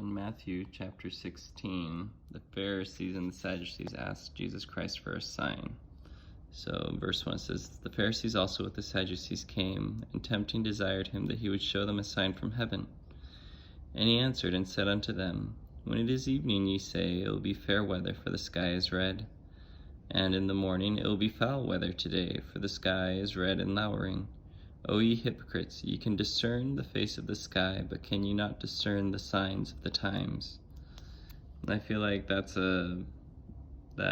In Matthew chapter 16, the Pharisees and the Sadducees asked Jesus Christ for a sign. So verse 1 says, "The Pharisees also with the Sadducees came, and tempting desired him that he would show them a sign from heaven. And he answered and said unto them, When it is evening, ye say, It will be fair weather, for the sky is red. And in the morning, it will be foul weather today, for the sky is red and lowering. O ye hypocrites, ye can discern the face of the sky, but can ye not discern the signs of the times?" And I feel like that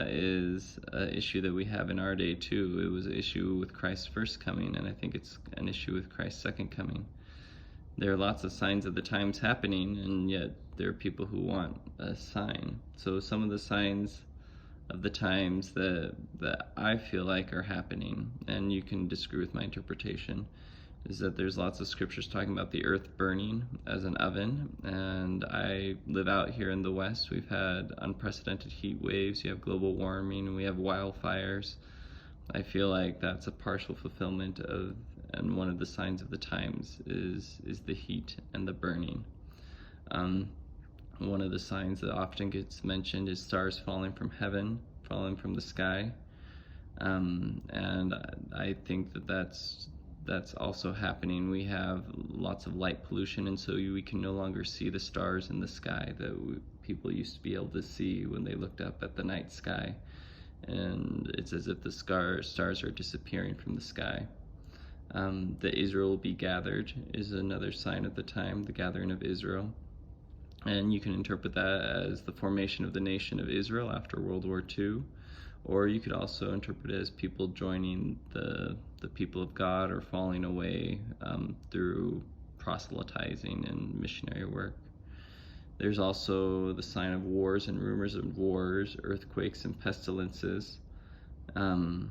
is an issue that we have in our day too. It was an issue with Christ's first coming, and I think it's an issue with Christ's second coming. There are lots of signs of the times happening, and yet there are people who want a sign. So some of the signs of the times that I feel like are happening, and you can disagree with my interpretation, is that there's lots of scriptures talking about the earth burning as an oven. And I live out here in the West. We've had unprecedented heat waves, you have global warming, and we have wildfires. I feel like that's a partial fulfillment of, and one of the signs of the times is the heat and the burning. One of the signs that often gets mentioned is stars falling from heaven, falling from the sky. And I think that that's also happening. We have lots of light pollution, and so we can no longer see the stars in the sky that people used to be able to see when they looked up at the night sky. And it's as if the stars are disappearing from the sky. That Israel will be gathered is another sign of the time, the gathering of Israel. And you can interpret that as the formation of the nation of Israel after World War II, or you could also interpret it as people joining the people of God or falling away through proselytizing and missionary work. There's also the sign of wars and rumors of wars, earthquakes and pestilences. And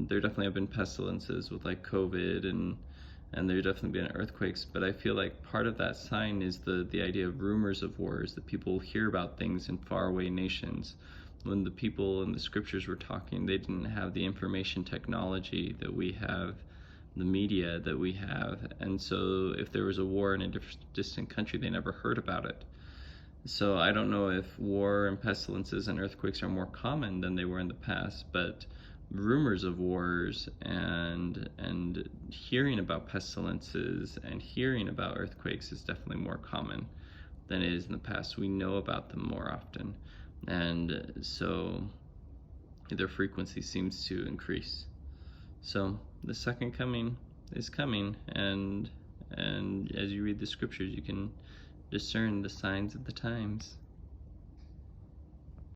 there definitely have been pestilences with like COVID, and there definitely been earthquakes, but I feel like part of that sign is the idea of rumors of wars, that people hear about things in faraway nations. When the people in the scriptures were talking, they didn't have the information technology that we have, the media that we have, and so if there was a war in a distant country, they never heard about it. So I don't know if war and pestilences and earthquakes are more common than they were in the past, but rumors of wars and hearing about pestilences and hearing about earthquakes is definitely more common than it is in the past. We know about them more often, and so their frequency seems to increase. So the second coming is coming, and as you read the scriptures, you can discern the signs of the times.